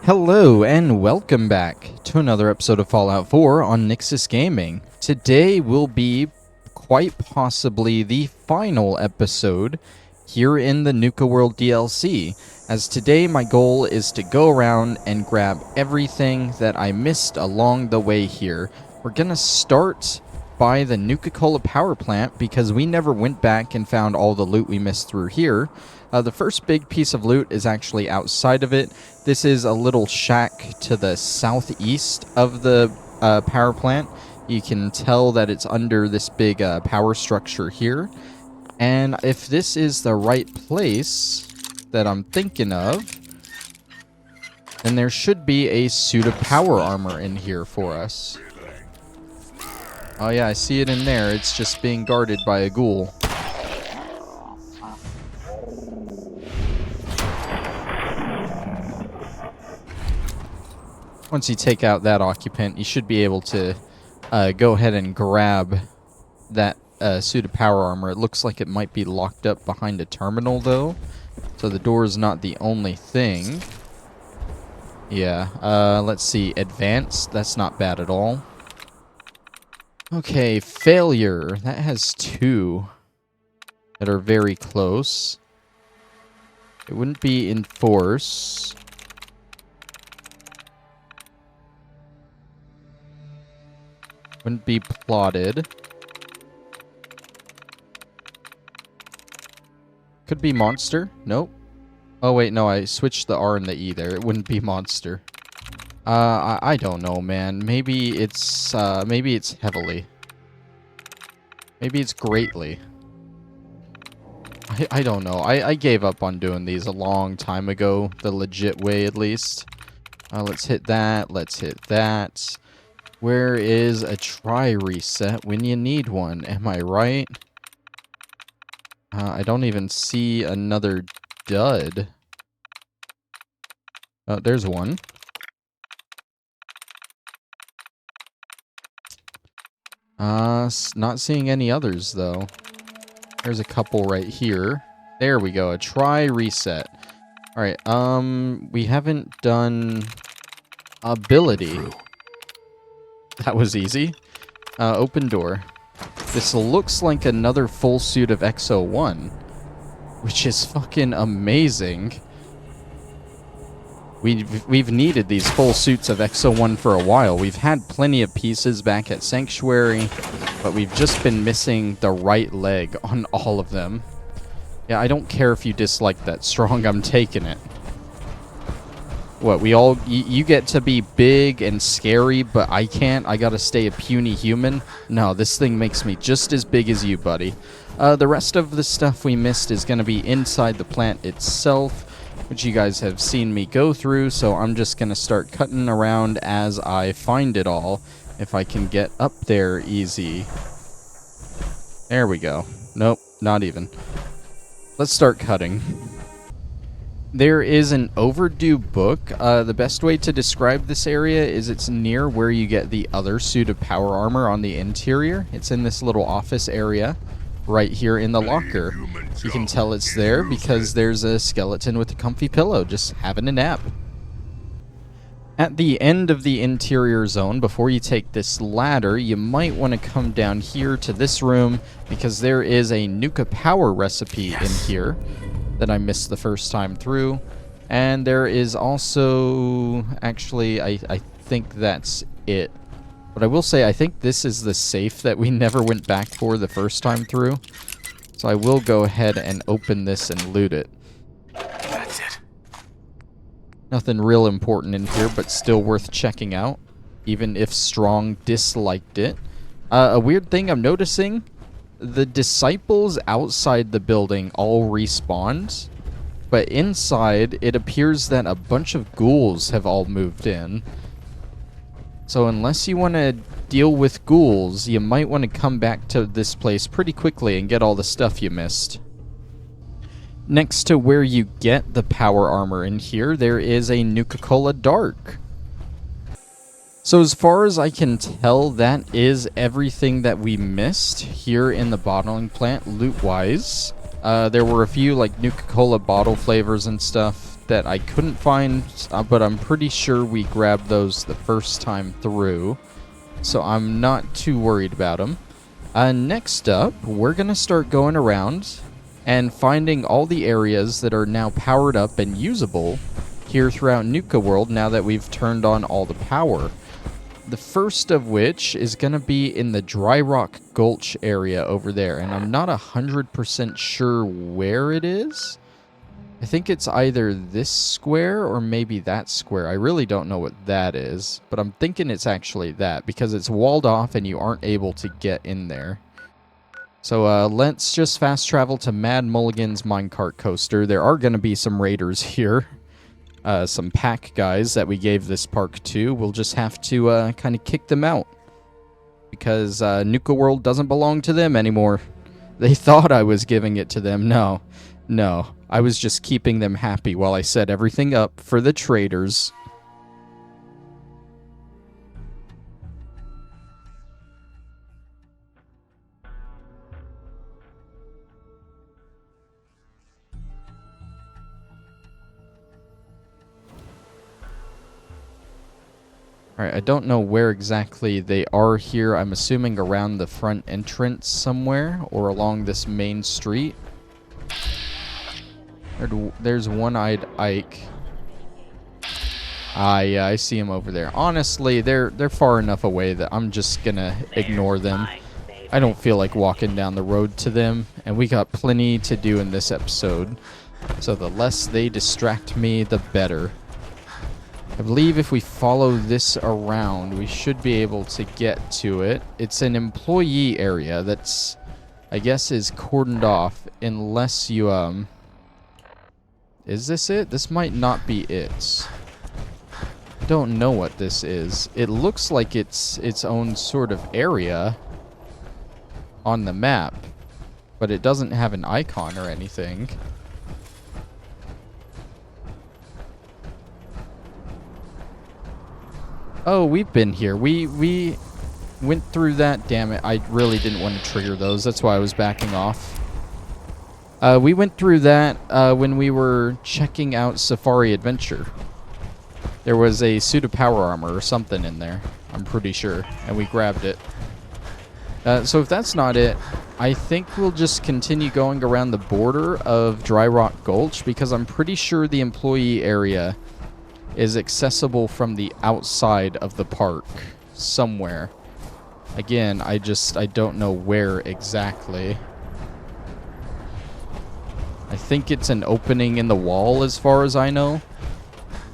Hello and welcome back to another episode of Fallout 4 on Nyxus Gaming. Today will be quite possibly the final episode here in the Nuka World DLC, as today my goal is to go around and grab everything that I missed along the way here. We're gonna start by the Nuka-Cola power plant because we never went back and found all the loot we missed through here. The first big piece of loot is actually outside of it. This is a little shack to the southeast of the power plant. You can tell that it's under this big power structure here. And if this is the right place that I'm thinking of, then there should be a suit of power armor in here for us. Oh yeah, I see it in there. It's just being guarded by a ghoul. Once you take out that occupant, you should be able to go ahead and grab that suit of power armor. It looks like it might be locked up behind a terminal, though. So the door is not the only thing. Yeah, let's see. Advanced. That's not bad at all. Okay, failure. That has two that are very close. It wouldn't be enforce. Wouldn't be plotted. Could be monster. Nope. Oh wait, no, I switched the R and the E there. It wouldn't be monster. I don't know, man. Maybe it's heavily. Maybe it's greatly. I don't know. I gave up on doing these a long time ago. The legit way, at least. Let's hit that. Let's hit that. Where is a try reset when you need one? Am I right? I don't even see another dud. Oh, there's one. Not seeing any others, though. There's a couple right here. There we go, a try reset. Alright, we haven't done ability. That was easy. Open door. This looks like another full suit of XO1, which is fucking amazing. We've needed these full suits of XO1 for a while. We've had plenty of pieces back at Sanctuary, but we've just been missing the right leg on all of them. Yeah, I don't care if you dislike that strong, I'm taking it. What, you get to be big and scary, but I can't? I gotta stay a puny human? No, this thing makes me just as big as you, buddy. The rest of the stuff we missed is gonna be inside the plant itself, which you guys have seen me go through, so I'm just gonna start cutting around as I find it all, if I can get up there easy. There we go. Nope, not even. Let's start cutting. There is an overdue book. The best way to describe this area is it's near where you get the other suit of power armor on the interior. It's in this little office area right here in the locker. You can tell it's there because there's a skeleton with a comfy pillow just having a nap. At the end of the interior zone, before you take this ladder, you might want to come down here to this room because there is a Nuka power recipe in here that I missed the first time through. And there is also... Actually, I think that's it. But I will say, I think this is the safe that we never went back for the first time through. So I will go ahead and open this and loot it. That's it. Nothing real important in here, but still worth checking out. Even if Strong disliked it. A weird thing I'm noticing... The disciples outside the building all respawned, but inside it appears that a bunch of ghouls have all moved in. So unless you want to deal with ghouls, you might want to come back to this place pretty quickly and get all the stuff you missed. Next to where you get the power armor in here, there is a Nuka-Cola Dark. So as far as I can tell, that is everything that we missed here in the bottling plant, loot-wise. There were a few, like, Nuka-Cola bottle flavors and stuff that I couldn't find, but I'm pretty sure we grabbed those the first time through. So I'm not too worried about them. Next up, we're going to start going around and finding all the areas that are now powered up and usable here throughout Nuka World now that we've turned on all the power. The first of which is going to be in the Dry Rock Gulch area over there, and I'm not 100% sure where it is. I think it's either this square or maybe that square. I really don't know what that is, but I'm thinking it's actually that because it's walled off and you aren't able to get in there. So let's just fast travel to Mad Mulligan's minecart coaster. There are going to be some raiders here. Some pack guys that we gave this park to. We'll just have to kind of kick them out because Nuka World doesn't belong to them anymore. They thought I was giving it to them. No, I was just keeping them happy while I set everything up for the traders. Alright, I don't know where exactly they are here. I'm assuming around the front entrance somewhere or along this main street. There's One-Eyed Ike. Ah, yeah, I see him over there. Honestly, they're far enough away that I'm just gonna ignore them. I don't feel like walking down the road to them, and we got plenty to do in this episode. So the less they distract me, the better. I believe if we follow this around, we should be able to get to it. It's an employee area that's, I guess, is cordoned off unless you, Is this it? This might not be it. I don't know what this is. It looks like it's its own sort of area on the map, but it doesn't have an icon or anything. Oh, we've been here. We went through that. Damn it. I really didn't want to trigger those. That's why I was backing off. We went through that when we were checking out Safari Adventure. There was a suit of power armor or something in there, I'm pretty sure, and we grabbed it. So if that's not it, I think we'll just continue going around the border of Dry Rock Gulch because I'm pretty sure the employee area is accessible from the outside of the park somewhere. Again, I don't know where exactly. I think it's an opening in the wall as far as I know.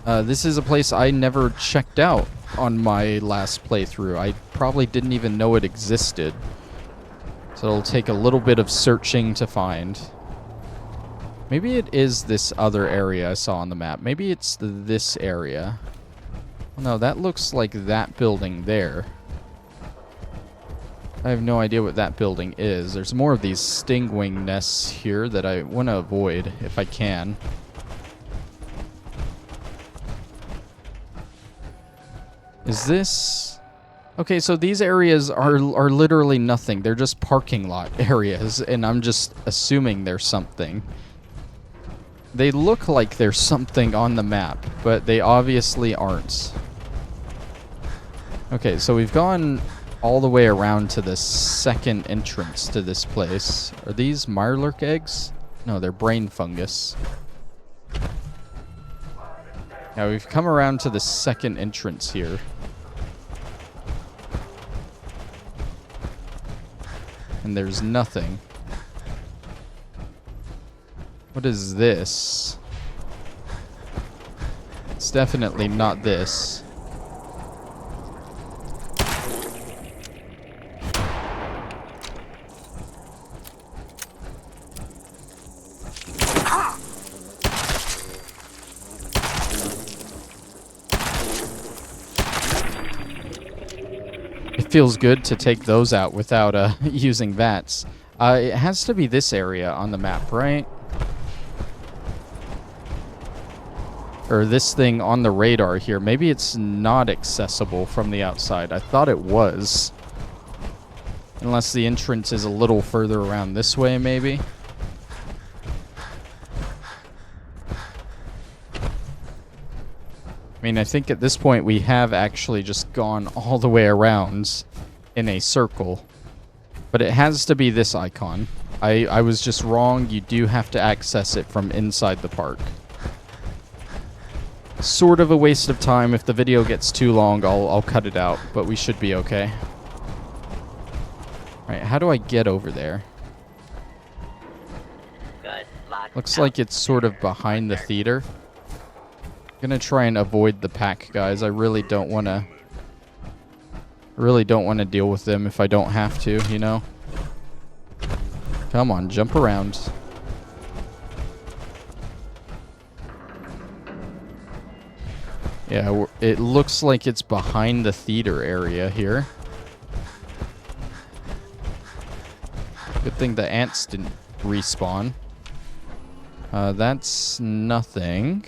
This is a place I never checked out on my last playthrough. I probably didn't even know it existed. So it'll take a little bit of searching to find. Maybe it is this other area I saw on the map. Maybe it's this area. Oh, no, that looks like that building there. I have no idea what that building is. There's more of these stingwing nests here that I want to avoid if I can. Is this... Okay, so these areas are literally nothing. They're just parking lot areas, and I'm just assuming there's something. They look like there's something on the map, but they obviously aren't. Okay, so we've gone all the way around to the second entrance to this place. Are these Mirelurk eggs? No, they're brain fungus. Now we've come around to the second entrance here. And there's nothing. What is this? It's definitely not this. It feels good to take those out without using VATS. It has to be this area on the map, right? Or this thing on the radar here. Maybe it's not accessible from the outside. I thought it was. Unless the entrance is a little further around this way, maybe. I mean, I think at this point we have actually just gone all the way around in a circle. But it has to be this icon. I was just wrong. You do have to access it from inside the park. Sort of a waste of time. If the video gets too long, I'll cut it out. But we should be okay. Alright, how do I get over there? Good luck. Looks like it's sort of behind the theater. I'm gonna try and avoid the pack, guys. I really don't want to... deal with them if I don't have to, you know? Come on, jump around. Yeah, it looks like it's behind the theater area here. Good thing the ants didn't respawn. That's nothing.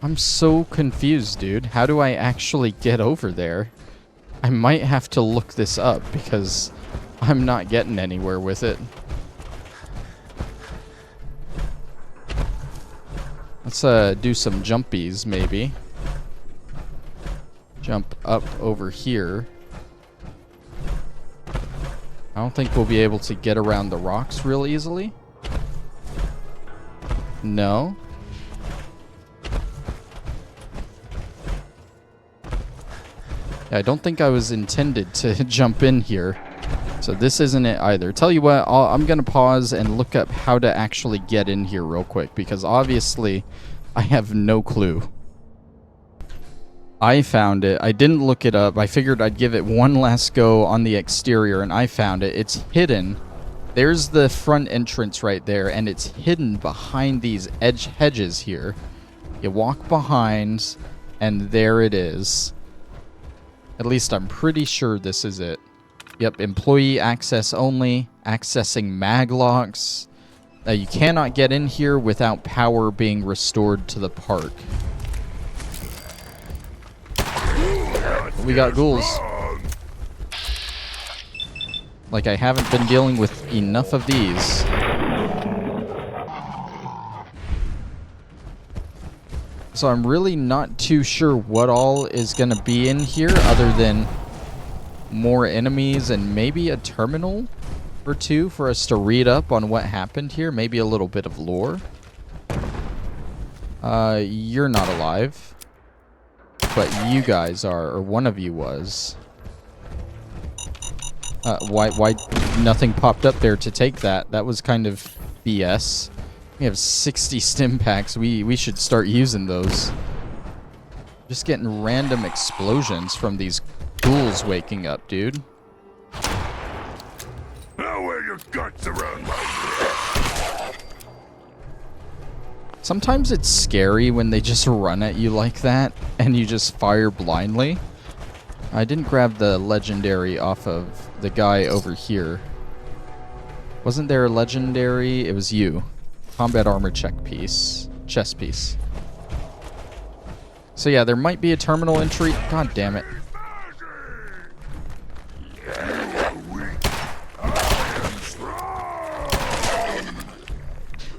I'm so confused, dude. How do I actually get over there? I might have to look this up because I'm not getting anywhere with it. Let's do some jumpies, maybe. Jump up over here. I don't think we'll be able to get around the rocks real easily. No. I don't think I was intended to jump in here. So this isn't it either. Tell you what, I'm going to pause and look up how to actually get in here real quick. Because obviously, I have no clue. I found it. I didn't look it up. I figured I'd give it one last go on the exterior. And I found it. It's hidden. There's the front entrance right there. And it's hidden behind these hedges here. You walk behind. And there it is. At least I'm pretty sure this is it. Yep, employee access only. Accessing maglocks. You cannot get in here without power being restored to the park. We got ghouls. Like I haven't been dealing with enough of these. So I'm really not too sure what all is going to be in here other than more enemies and maybe a terminal or two for us to read up on what happened here. Maybe a little bit of lore. You're not alive. But you guys are, or one of you was. Why nothing popped up there to take that? That was kind of BS. We have 60 stim packs. We should start using those. Just getting random explosions from these ghouls waking up, dude. Now wear your guts around my... Sometimes it's scary when they just run at you like that and you just fire blindly. I didn't grab the legendary off of the guy over here. Wasn't there a legendary? It was you. Combat armor chest piece. So yeah, there might be a terminal entry. God damn it.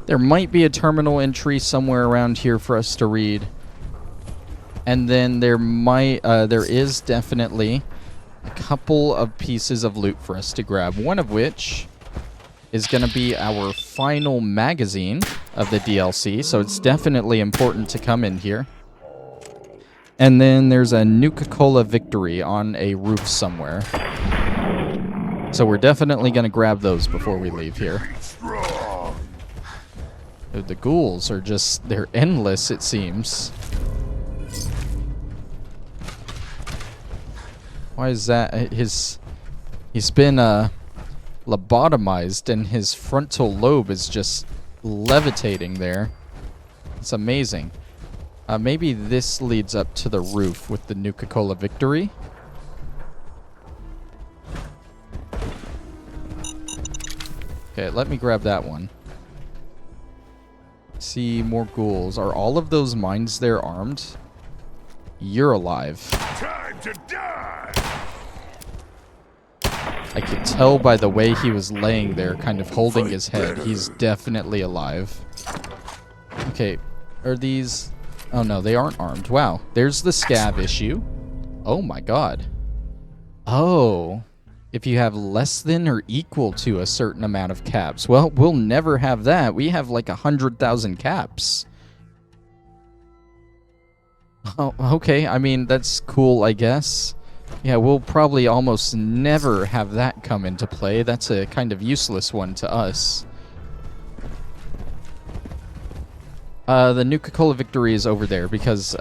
There might be a terminal entry somewhere around here for us to read. And then there is definitely a couple of pieces of loot for us to grab. One of which is going to be our final magazine of the DLC, so it's definitely important to come in here. And then there's a Nuka Victory on a roof somewhere. So we're definitely going to grab those before we leave here. Dude, the ghouls are just, they're endless, it seems. Why is that? He's been, lobotomized and his frontal lobe is just levitating there. It's amazing. Maybe this leads up to the roof with the Nuka Victory. Okay, let me grab that one. See, more ghouls. Are all of those mines there armed? You're alive. Time to die! I could tell by the way he was laying there, kind of holding his head. He's definitely alive. Okay, Are these... Oh, no, they aren't armed. Wow. There's the scav issue. Oh, my God. Oh. If you have less than or equal to a certain amount of caps. Well, we'll never have that. We have like 100,000 caps. Oh, okay. I mean, that's cool, I guess. Yeah, we'll probably almost never have that come into play. That's a kind of useless one to us. The Nuka-Cola Victory is over there because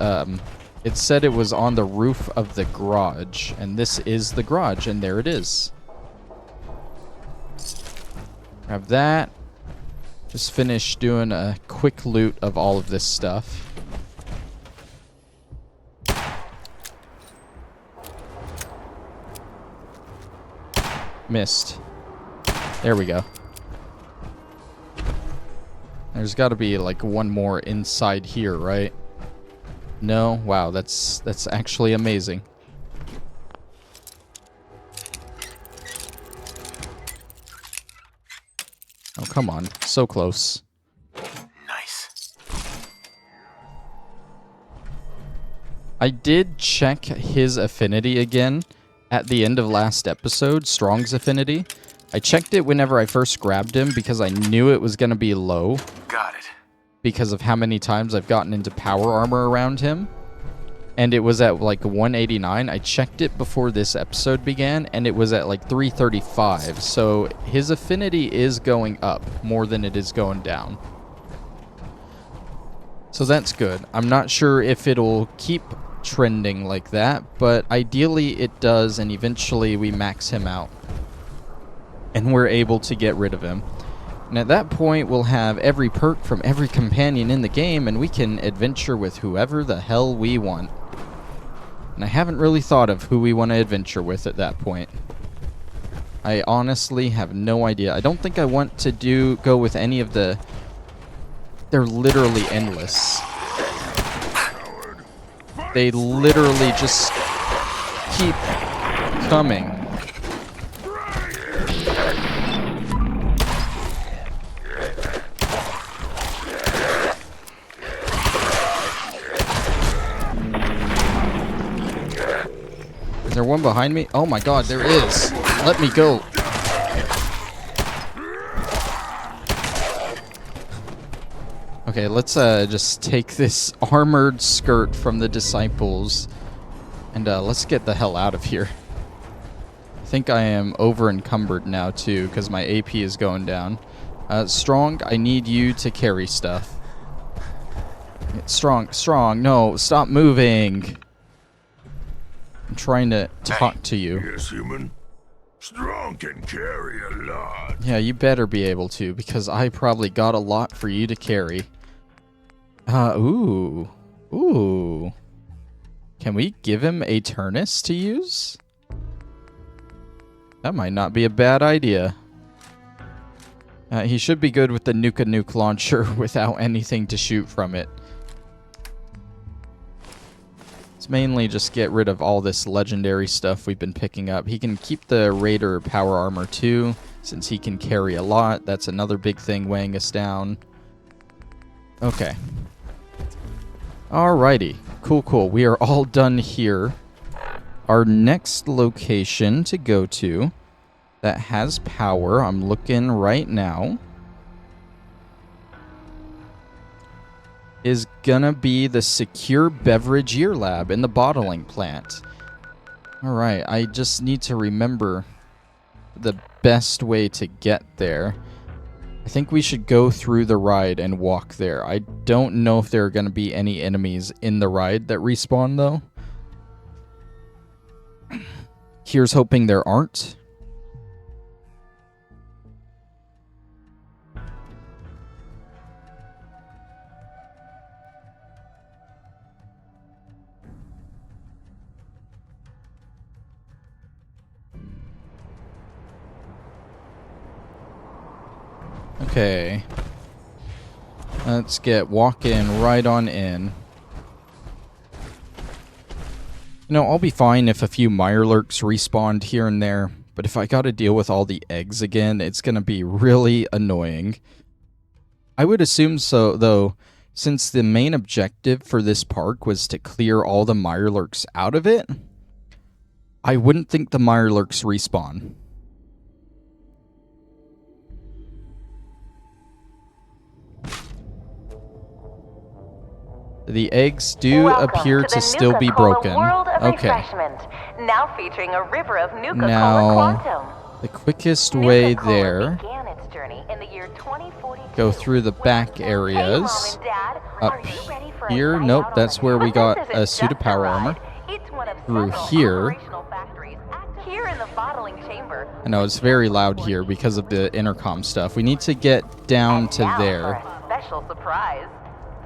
it said it was on the roof of the garage, and this is the garage, and there it is. Grab that. Just finish doing a quick loot of all of this stuff. Missed. There we go. There's got to be like one more inside here, right? No? Wow, that's actually amazing. Oh, come on. So close. Nice. I did check his affinity again at the end of last episode, Strong's affinity. I checked it whenever I first grabbed him because I knew it was going to be low. Got it. Because of how many times I've gotten into power armor around him. And it was at like 189. I checked it before this episode began, and it was at like 335. So his affinity is going up more than it is going down. So that's good. I'm not sure if it'll keep trending like that, but ideally it does, and eventually we max him out. And we're able to get rid of him. And at that point, we'll have every perk from every companion in the game, and we can adventure with whoever the hell we want. And I haven't really thought of who we want to adventure with at that point. I honestly have no idea. I don't think I want to go with any of the... They're literally endless. They literally just keep coming. Is there one behind me? Oh my god, there is. Let me go. Okay, let's just take this armored skirt from the disciples and let's get the hell out of here. I think I am over encumbered now too because my AP is going down. Strong, I need you to carry stuff. Strong, no, stop moving. I'm trying to talk to you. Yes, human. Strong can carry a lot. Yeah, you better be able to, because I probably got a lot for you to carry. Ooh. Can we give him a Turnus to use? That might not be a bad idea. He should be good with the Nuka Nuke launcher without anything to shoot from it. Let's mainly just get rid of all this legendary stuff we've been picking up. He can keep the Raider power armor too, since he can carry a lot. That's another big thing weighing us down. Okay. Alrighty. Cool. We are all done here. Our next location to go to that has power, I'm looking right now, is gonna be the Secure Beverage Year Lab in the bottling plant. Alright, I just need to remember the best way to get there. I think we should go through the ride and walk there. I don't know if there are going to be any enemies in the ride that respawn, though. Here's hoping there aren't. Okay. Let's get walking right on in. You know, I'll be fine if a few Mirelurks respawned here and there, but if I gotta deal with all the eggs again, it's gonna be really annoying. I would assume so, though, since the main objective for this park was to clear all the Mirelurks out of it, I wouldn't think the Mirelurks respawn. The eggs do appear to still be broken. Okay. Now featuring a river of Nuka Now, Quantum. the quickest way Nuka there, began its journey in the year 2042. go through the back areas. Hey, Mom and Dad, Up are you ready for a here, night nope, out on that's the where we campus? got This a isn't suit of just power ride. armor. It's one of Through several here. operational factories active here in the bottling chamber. I know it's very loud here because of the intercom stuff. We need to get down to Now there. for a special surprise.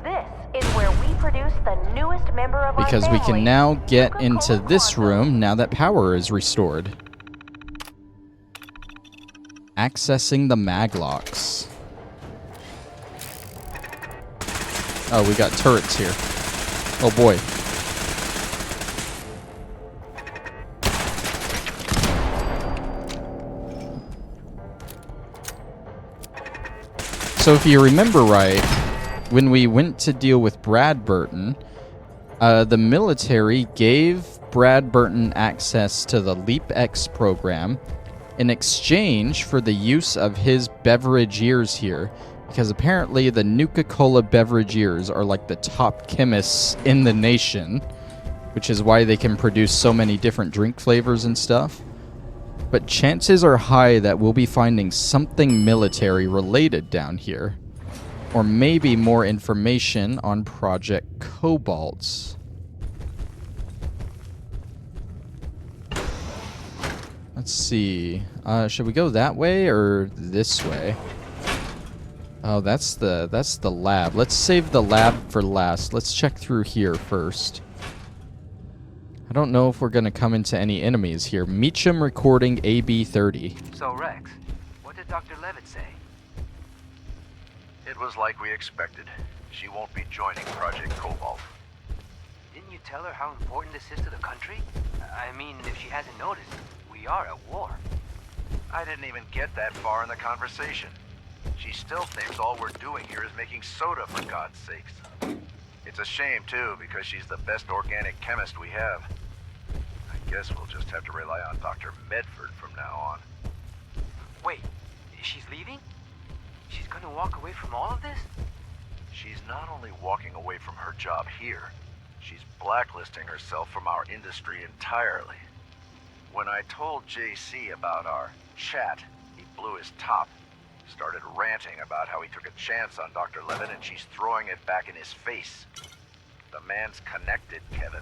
This is where we produce the newest member of Because our we family, can now get Nuka into this Quantum. room now that power is restored. Accessing the maglocks. Oh, we got turrets here. Oh boy. So if you remember right, when we went to deal with Brad Burton, the military gave Brad Burton access to the LeapX program in exchange for the use of his beverageers here, because apparently the Nuka-Cola beverageers are like the top chemists in the nation, which is why they can produce so many different drink flavors and stuff. But chances are high that we'll be finding something military related down here. Or maybe more information on Project Cobalt. Let's see. Should we go that way or this way? Oh, that's the lab. Let's save the lab for last. Let's check through here first. I don't know if we're going to come into any enemies here. Meacham recording AB30. So, Rex, what did Dr. Levitt say? It was like we expected. She won't be joining Project Cobalt. Didn't you tell her how important this is to the country? I mean, if she hasn't noticed, we are at war. I didn't even get that far in the conversation. She still thinks all we're doing here is making soda, for God's sakes. It's a shame, too, because she's the best organic chemist we have. I guess we'll just have to rely on Dr. Medford from now on. Wait, she's leaving? She's gonna walk away from all of this? She's not only walking away from her job here, she's blacklisting herself from our industry entirely. When I told JC about our chat, he blew his top. Started ranting about how he took a chance on Dr. Levitt and she's throwing it back in his face. The man's connected, Kevin.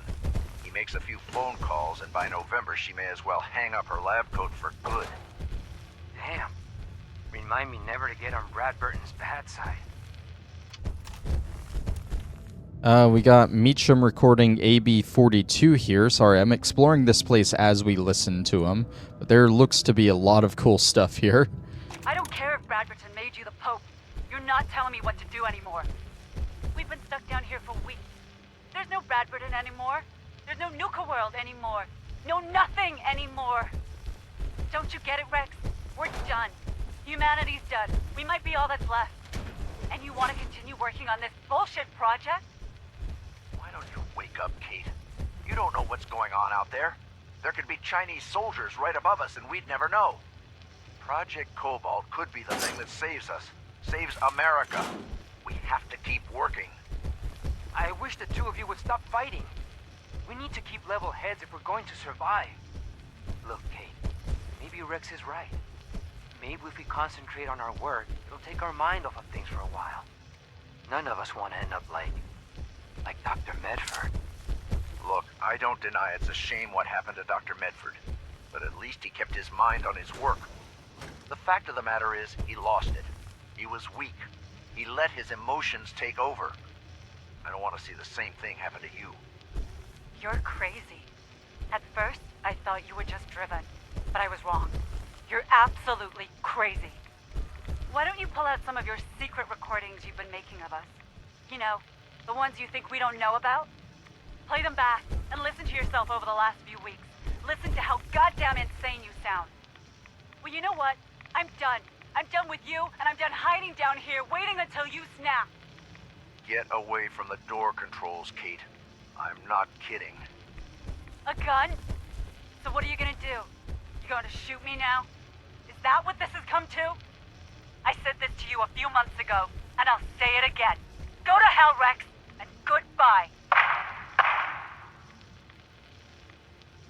He makes a few phone calls and by November she may as well hang up her lab coat for good. Damn. Remind me never to get on Brad Burton's bad side. We got Meacham recording AB42 here. Sorry, I'm exploring this place as we listen to him. But there looks to be a lot of cool stuff here. I don't care if Brad Burton made you the Pope. You're not telling me what to do anymore. We've been stuck down here for weeks. There's no Brad Burton anymore. There's no Nuka World anymore. No nothing anymore. Don't you get it, Rex? We're done. Humanity's done. We might be all that's left. And you want to continue working on this bullshit project? Why don't you wake up, Kate? You don't know what's going on out there. There could be Chinese soldiers right above us and we'd never know. Project Cobalt could be the thing that saves us. Saves America. We have to keep working. I wish the two of you would stop fighting. We need to keep level heads if we're going to survive. Look, Kate, maybe Rex is right. Maybe if we concentrate on our work, it'll take our mind off of things for a while. None of us want to end up like Dr. Medford. Look, I don't deny it's a shame what happened to Dr. Medford, but at least he kept his mind on his work. The fact of the matter is, he lost it. He was weak. He let his emotions take over. I don't want to see the same thing happen to you. You're crazy. At first, I thought you were just driven, but I was wrong. You're absolutely crazy. Why don't you pull out some of your secret recordings you've been making of us? You know, the ones you think we don't know about? Play them back and listen to yourself over the last few weeks. Listen to how goddamn insane you sound. Well, you know what? I'm done. I'm done with you, and I'm done hiding down here, waiting until you snap. Get away from the door controls, Kate. I'm not kidding. A gun? So what are you gonna do? You going to shoot me now? Is that what this has come to? I said this to you a few months ago, and I'll say it again. Go to hell, Rex, and goodbye.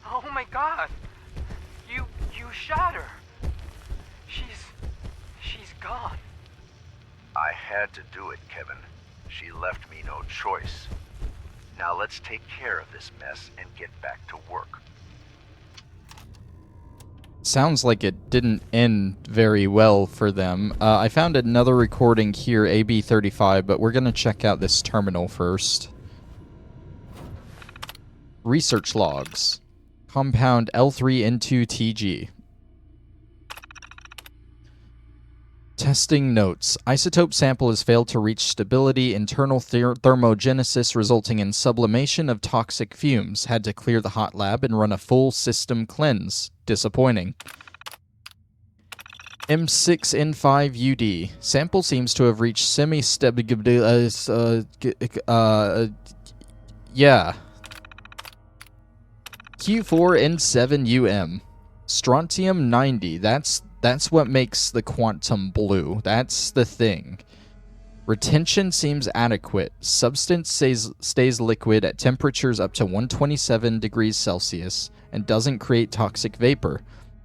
Oh my god! You shot her. She's gone. I had to do it, Kevin. She left me no choice. Now let's take care of this mess and get back to work. Sounds like it didn't end very well for them. I found another recording here, AB35, but we're going to check out this terminal first. Research logs. Compound L3N2TG. Testing notes. Isotope sample has failed to reach stability, internal thermogenesis resulting in sublimation of toxic fumes. Had to clear the hot lab and run a full system cleanse. Disappointing. M6N5UD. Sample seems to have reached semi-stability. Yeah. Q4N7UM. Strontium 90. That's what makes the quantum blue. That's the thing. Retention seems adequate. Substance stays liquid at temperatures up to 127 degrees Celsius and doesn't create toxic vapor.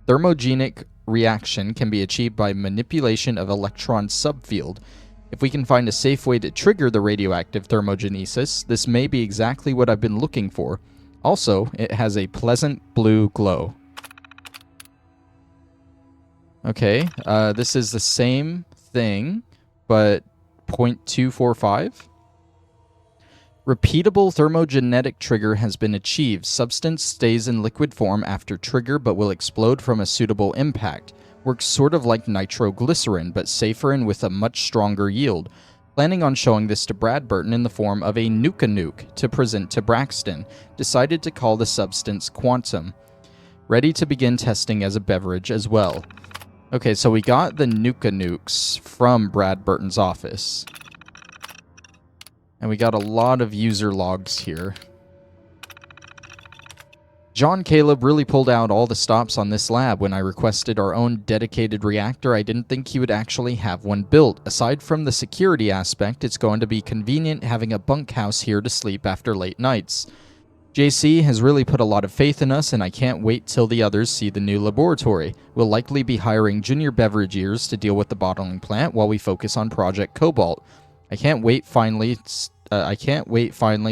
Thermogenic reaction can be achieved by manipulation of electron subfield. If we can find a safe way to trigger the radioactive thermogenesis, this may be exactly what I've been looking for. Also, it has a pleasant blue glow. Okay, this is the same thing, but 0.245. Repeatable thermogenetic trigger has been achieved. Substance stays in liquid form after trigger but will explode from a suitable impact. Works sort of like nitroglycerin, but safer and with a much stronger yield. Planning on showing this to Brad Burton in the form of a Nuka Nuke to present to Braxton. Decided to call the substance Quantum. Ready to begin testing as a beverage as well. Okay, so we got the Nuka Nukes from Brad Burton's office. And we got a lot of user logs here. John Caleb really pulled out all the stops on this lab. When I requested our own dedicated reactor, I didn't think he would actually have one built. Aside from the security aspect, it's going to be convenient having a bunkhouse here to sleep after late nights. JC has really put a lot of faith in us, and I can't wait till the others see the new laboratory. We'll likely be hiring junior beverageers to deal with the bottling plant while we focus on Project Cobalt. I can't wait finally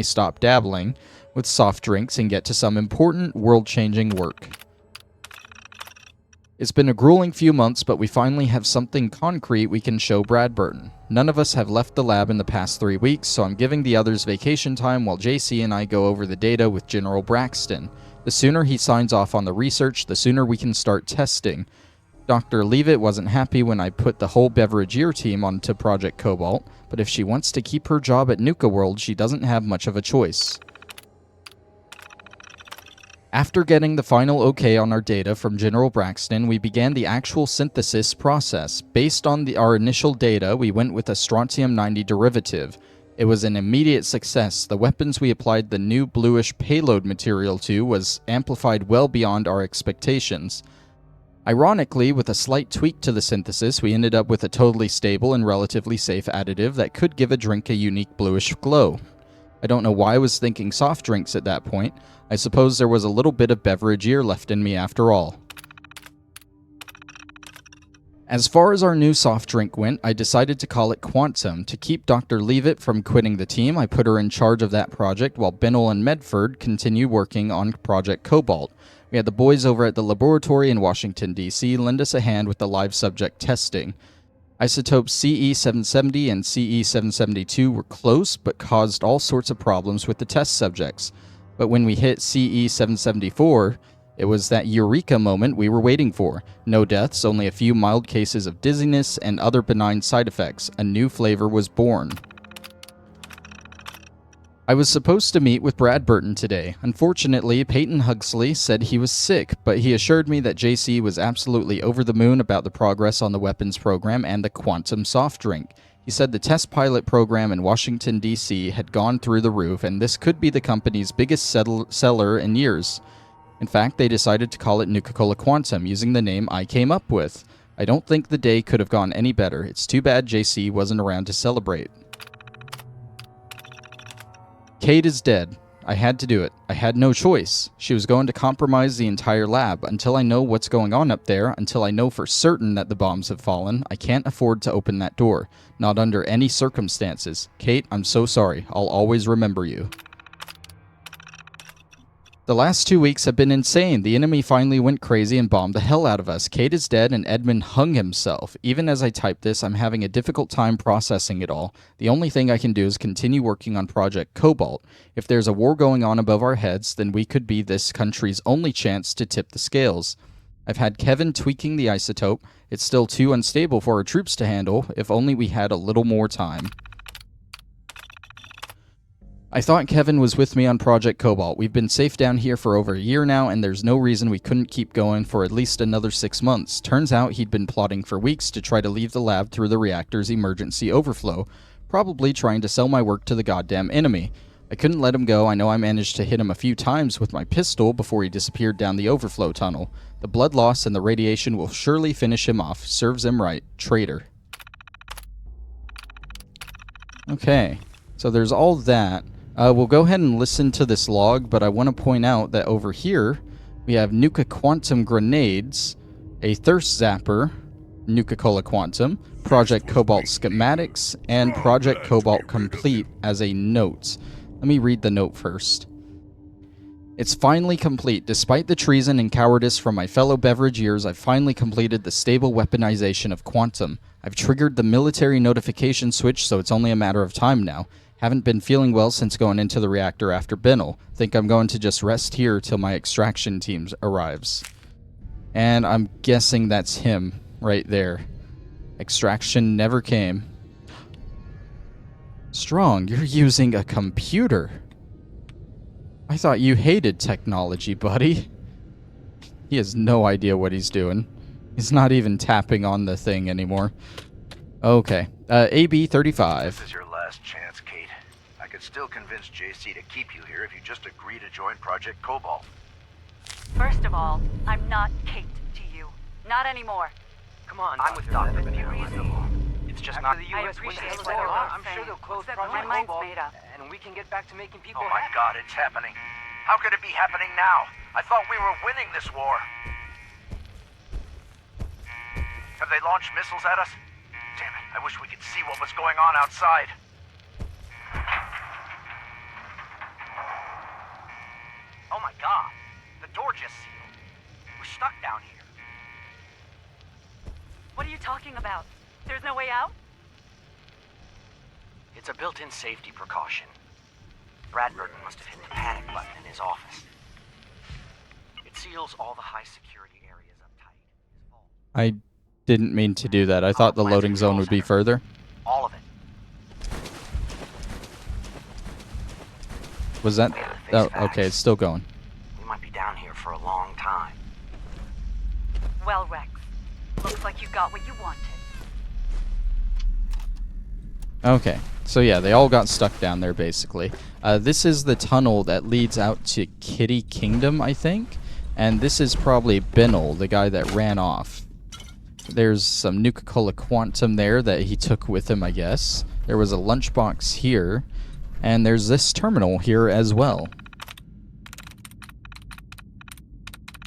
stop dabbling with soft drinks and get to some important world-changing work. It's been a grueling few months, but we finally have something concrete we can show Brad Burton. None of us have left the lab in the past 3 weeks, so I'm giving the others vacation time while JC and I go over the data with General Braxton. The sooner he signs off on the research, the sooner we can start testing. Dr. Leavitt wasn't happy when I put the whole Beverageer team onto Project Cobalt, but if she wants to keep her job at Nuka World, she doesn't have much of a choice. After getting the final okay on our data from General Braxton, we began the actual synthesis process. Based on our initial data, we went with a strontium-90 derivative. It was an immediate success. The weapons we applied the new bluish payload material to was amplified well beyond our expectations. Ironically, with a slight tweak to the synthesis, we ended up with a totally stable and relatively safe additive that could give a drink a unique bluish glow. I don't know why I was thinking soft drinks at that point. I suppose there was a little bit of Beverageer left in me after all. As far as our new soft drink went, I decided to call it Quantum. To keep Dr. Leavitt from quitting the team, I put her in charge of that project while Bennell and Medford continue working on Project Cobalt. We had the boys over at the laboratory in Washington, D.C. lend us a hand with the live subject testing. Isotopes CE770 and CE772 were close, but caused all sorts of problems with the test subjects. But when we hit CE774, it was that eureka moment we were waiting for. No deaths, only a few mild cases of dizziness and other benign side effects. A new flavor was born. I was supposed to meet with Brad Burton today. Unfortunately, Peyton Huxley said he was sick, but he assured me that JC was absolutely over the moon about the progress on the weapons program and the quantum soft drink. He He said the test pilot program in Washington, D.C. had gone through the roof, and this could be the company's biggest seller in years. In fact, they decided to call it Nuka Quantum, using the name I came up with. I don't think the day could have gone any better. It's too bad JC wasn't around to celebrate. Kate is dead. I had to do it. I had no choice. She was going to compromise the entire lab. Until I know what's going on up there, until I know for certain that the bombs have fallen, I can't afford to open that door. Not under any circumstances. Kate, I'm so sorry. I'll always remember you. The last 2 weeks have been insane. The enemy finally went crazy and bombed the hell out of us. Kate is dead and Edmund hung himself. Even as I type this, I'm having a difficult time processing it all. The only thing I can do is continue working on Project Cobalt. If there's a war going on above our heads, then we could be this country's only chance to tip the scales. I've had Kevin tweaking the isotope. It's still too unstable for our troops to handle. If only we had a little more time. I thought Kevin was with me on Project Cobalt. We've been safe down here for over a year now, and there's no reason we couldn't keep going for at least another 6 months. Turns out he'd been plotting for weeks to try to leave the lab through the reactor's emergency overflow, probably trying to sell my work to the goddamn enemy. I couldn't let him go. I know I managed to hit him a few times with my pistol before he disappeared down the overflow tunnel. The blood loss and the radiation will surely finish him off. Serves him right. Traitor. Okay, so there's all that. We'll go ahead and listen to this log, but I want to point out that over here, we have Nuka Quantum Grenades, a Thirst Zapper, Nuka-Cola Quantum, Project Cobalt Schematics, and Project Cobalt Complete as a note. Let me read the note first. It's finally complete. Despite the treason and cowardice from my fellow beverage years, I've finally completed the stable weaponization of Quantum. I've triggered the military notification switch, so it's only a matter of time now. Haven't been feeling well since going into the reactor after Binnell. Think I'm going to just rest here till my extraction team arrives. And I'm guessing that's him right there. Extraction never came. Strong, you're using a computer. I thought you hated technology, buddy. He has no idea what he's doing. He's not even tapping on the thing anymore. Okay, AB 35. This is your last chance, Kate. I could still convince JC to keep you here if you just agree to join Project Cobalt. First of all, I'm not Kate to you. Not anymore. Come on, I'm with Doctor. Be reasonable. It's just not the I U.S. when appreciate the what you're war. both I'm sure saying. they'll close My Project mind's Cobalt, made up. and we can get back to making people Oh my happy. God, it's happening. How could it be happening now? I thought we were winning this war. Have they launched missiles at us? Damn it, I wish we could see what was going on outside. Oh my God, the door just sealed. We're stuck down here. What are you talking about? There's no way out? It's a built-in safety precaution. Bradburton must have hit the panic button in his office. It seals all the high security areas up tight. I didn't mean to do that. I thought the loading zone would be further. All of it. Was that? We have to face Oh, facts. okay, it's still going. We might be down here for a long time. Well, Rex. Looks like you got what you wanted. Okay, so yeah, they all got stuck down there, basically. This is the tunnel that leads out to Kitty Kingdom, I think. And this is probably Binnell, the guy that ran off. There's some Nuka-Cola Quantum there that he took with him, I guess. There was a lunchbox here. And there's this terminal here as well.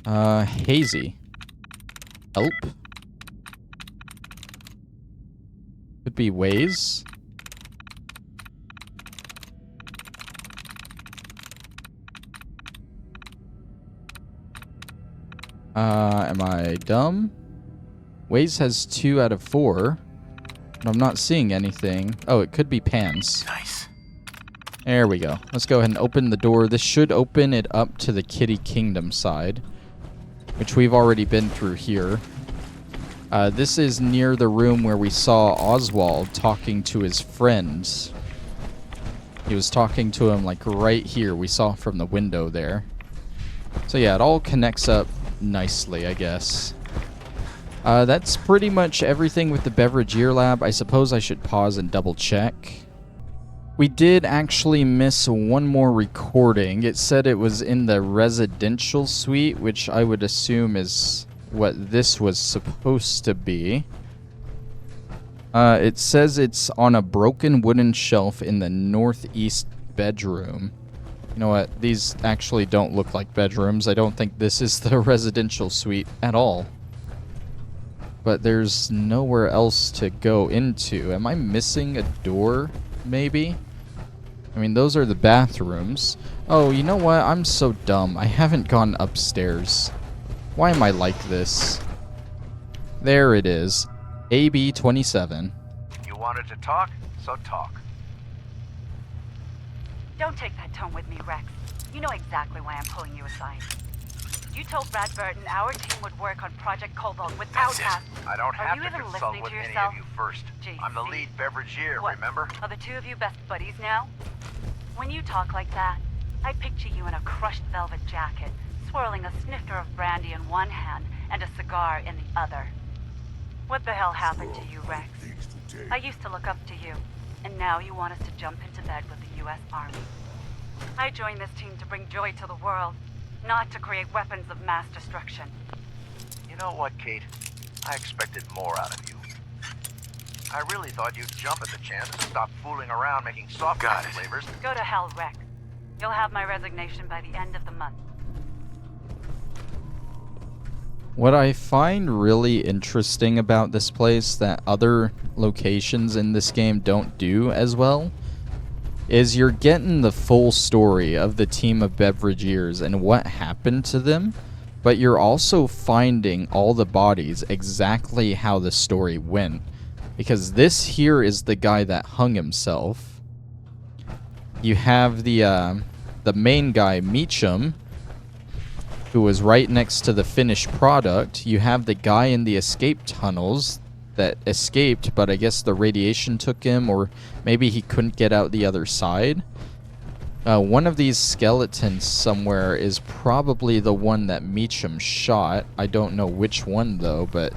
Hazy. Help. Could be ways. Am I dumb? Waze has 2 out of 4. But I'm not seeing anything. Oh, it could be pans. Nice. There we go. Let's go ahead and open the door. This should open it up to the Kitty Kingdom side, which we've already been through here. This is near the room where we saw Oswald talking to his friends. He was talking to him like right here. We saw from the window there. So yeah, it all connects up nicely, I guess. That's pretty much everything with the Beverageer Lab. I suppose I should pause and double check. We did actually miss one more recording. It said it was in the residential suite, which I would assume is what this was supposed to be. It says it's on a broken wooden shelf in the northeast bedroom. You know what? These actually don't look like bedrooms. I don't think this is the residential suite at all. But there's nowhere else to go into. Am I missing a door, maybe? I mean, those are the bathrooms. Oh, you know what? I'm so dumb. I haven't gone upstairs. Why am I like this? There it is. AB 27. You wanted to talk, so talk. Don't take that tone with me, Rex. You know exactly why I'm pulling you aside. You told Brad Burton our team would work on Project Cobalt without us. I don't Are have you to even consult listening with to any yourself? of you first. JC. I'm the lead beverageer, What? remember? Are the two of you best buddies now? When you talk like that, I picture you in a crushed velvet jacket, swirling a snifter of brandy in one hand and a cigar in the other. What the hell happened to you, Rex? I used to look up to you, and now you want us to jump into bed with the U.S. Army. I joined this team to bring joy to the world, not to create weapons of mass destruction. You know what, Kate? I expected more out of you. I really thought you'd jump at the chance to stop fooling around making soft drink flavors. Go to hell, Rex. You'll have my resignation by the end of the month. What I find really interesting about this place that other locations in this game don't do as well is you're getting the full story of the team of Beverageers and what happened to them, but you're also finding all the bodies exactly how the story went. Because this here is the guy that hung himself. You have the main guy, Meacham, who was right next to the finished product. You have the guy in the escape tunnels that escaped, but I guess the radiation took him, or maybe he couldn't get out the other side. One of these skeletons somewhere is probably the one that Meacham shot. I don't know which one, though, but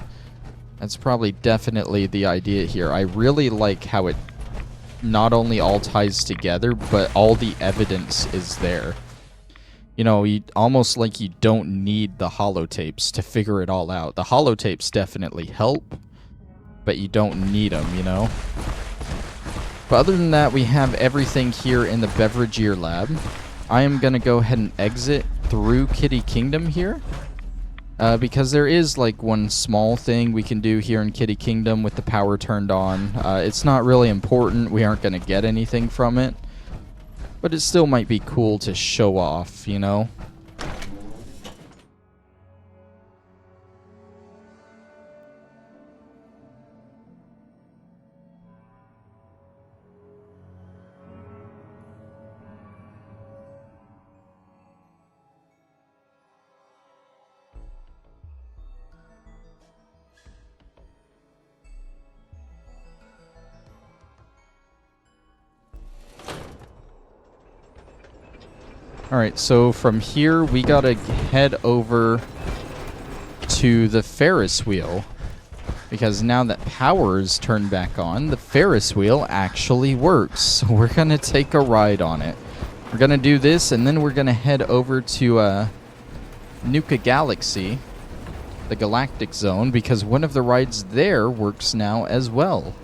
that's probably definitely the idea here. I really like how it not only all ties together, but all the evidence is there. You know, almost like you don't need the holotapes to figure it all out. The holotapes definitely help, but you don't need them, you know? But other than that, we have everything here in the Beverageer Lab. I am going to go ahead and exit through Kitty Kingdom here. Because there is like one small thing we can do here in Kitty Kingdom with the power turned on. It's not really important. We aren't going to get anything from it. But it still might be cool to show off, you know? Alright, so from here we gotta head over to the Ferris wheel. Because now that power is turned back on, the Ferris wheel actually works. So we're gonna take a ride on it. We're gonna do this, and then we're gonna head over to Nuka Galaxy, the Galactic Zone, because one of the rides there works now as well.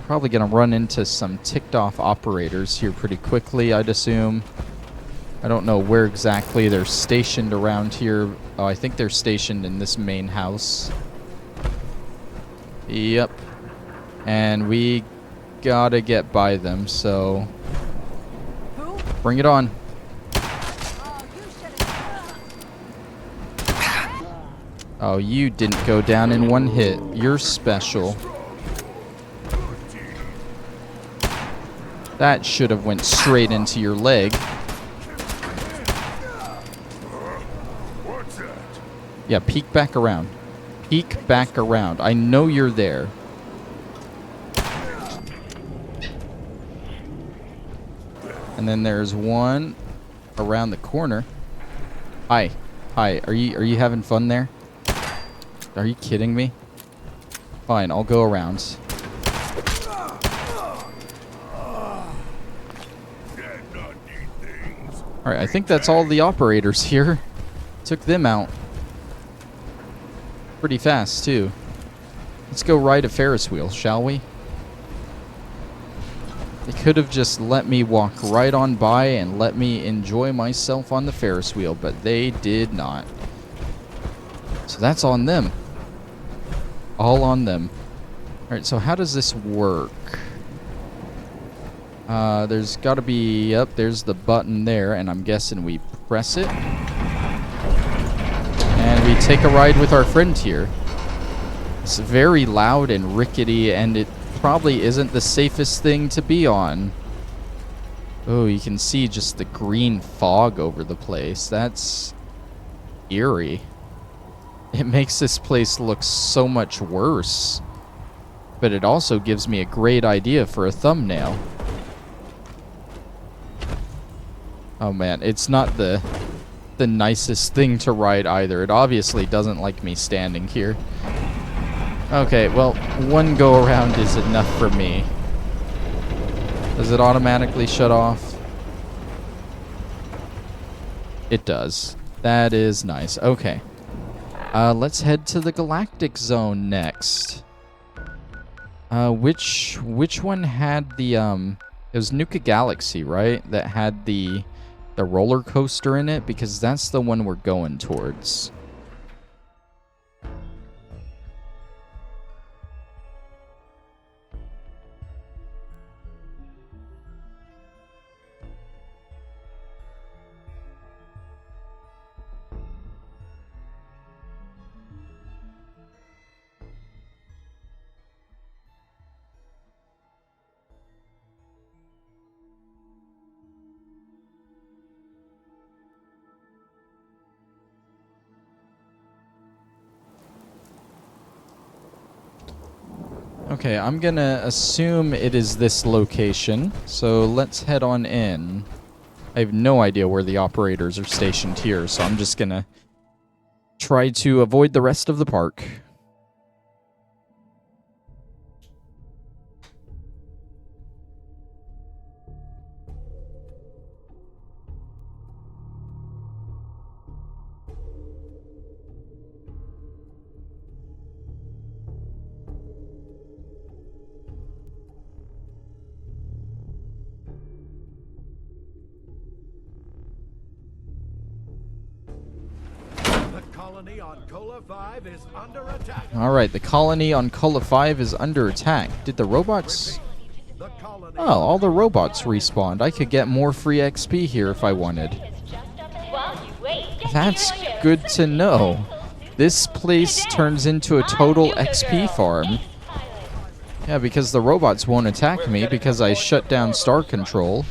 Probably gonna run into some ticked off operators here pretty quickly, I'd assume. I don't know where exactly they're stationed around here. Oh, I think they're stationed in this main house. Yep. And we gotta get by them, so bring it on. Oh, you didn't go down in one hit. You're special. That should have went straight into your leg. Yeah, peek back around. Peek back around. I know you're there. And then there's one around the corner. Hi. Hi. Are you having fun there? Are you kidding me? Fine, I'll go around. Alright, I think that's all the operators here. Took them out. Pretty fast, too. Let's go ride a Ferris wheel, shall we? They could have just let me walk right on by and let me enjoy myself on the Ferris wheel, but they did not. So that's on them. All on them. Alright, so how does this work? There's got to be... Yep, there's the button there, and I'm guessing we press it. And we take a ride with our friend here. It's very loud and rickety, and it probably isn't the safest thing to be on. Oh, you can see just the green fog over the place. That's eerie. It makes this place look so much worse. But it also gives me a great idea for a thumbnail. Oh man, it's not the nicest thing to ride either. It obviously doesn't like me standing here. Okay, well, one go around is enough for me. Does it automatically shut off? It does. That is nice. Okay. Let's head to the Galactic Zone next. Which one had the it was Nuka Galaxy, right? That had the roller coaster in it, because that's the one we're going towards. Okay, I'm gonna assume it is this location, so let's head on in. I have no idea where the operators are stationed here, so I'm just gonna try to avoid the rest of the park. Alright, the colony on Cola 5 is under attack. Did the robots... Oh, all the robots respawned. I could get more free XP here if I wanted. That's good to know. This place turns into a total XP farm. Yeah, because the robots won't attack me because I shut down Star Control.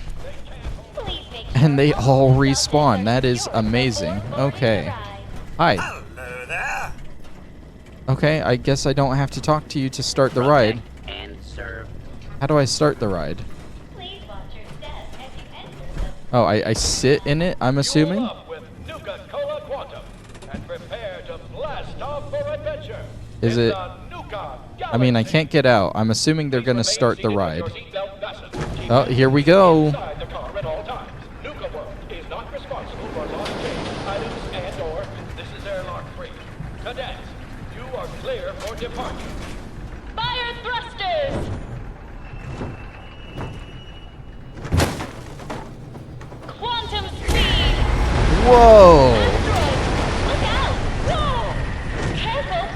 And they all respawn. That is amazing. Okay. Hi. Okay, I guess I don't have to talk to you to start the ride. How do I start the ride? Oh, I sit in it, I'm assuming? Is it... I mean, I can't get out. I'm assuming they're gonna start the ride. Oh, here we go. Nuka World is not responsible for lost change, items, and/or this is airlock free. Cadets, you are clear for departure. Fire thrusters! Quantum speed! Whoa! Look out! Whoa! Careful!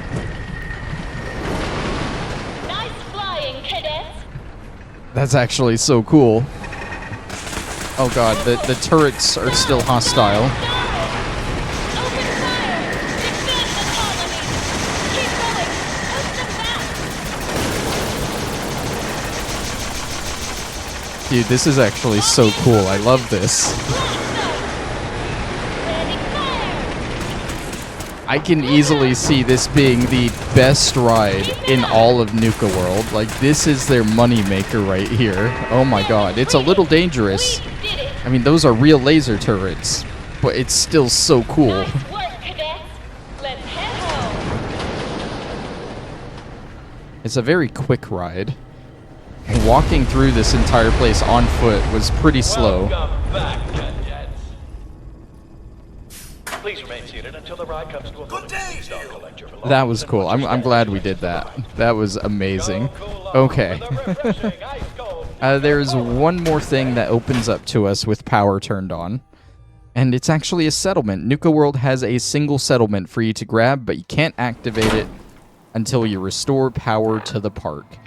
Nice flying, cadets! That's actually so cool. Oh god, the turrets are still hostile. Open fire! Defend the colony! Keep going! Push them back! Dude, this is actually so cool. I love this. Ready, fire! I can easily see this being the best ride in all of Nuka World. Like, this is their moneymaker right here. Oh my god, it's a little dangerous. We did it! I mean, those are real laser turrets, but it's still so cool. Nice work, cadets! Let's head home! It's a very quick ride. Walking through this entire place on foot was pretty slow. Welcome back, cadets. Please remain seated until the ride comes to a good day. Collect your belongings That was and cool. watch your I'm steps glad we as did you that. ride. That was amazing. Go cool off Okay. with a refreshing ice cold There's one more thing that opens up to us with power turned on. And it's actually a settlement. Nuka World has a single settlement for you to grab, but you can't activate it until you restore power to the park.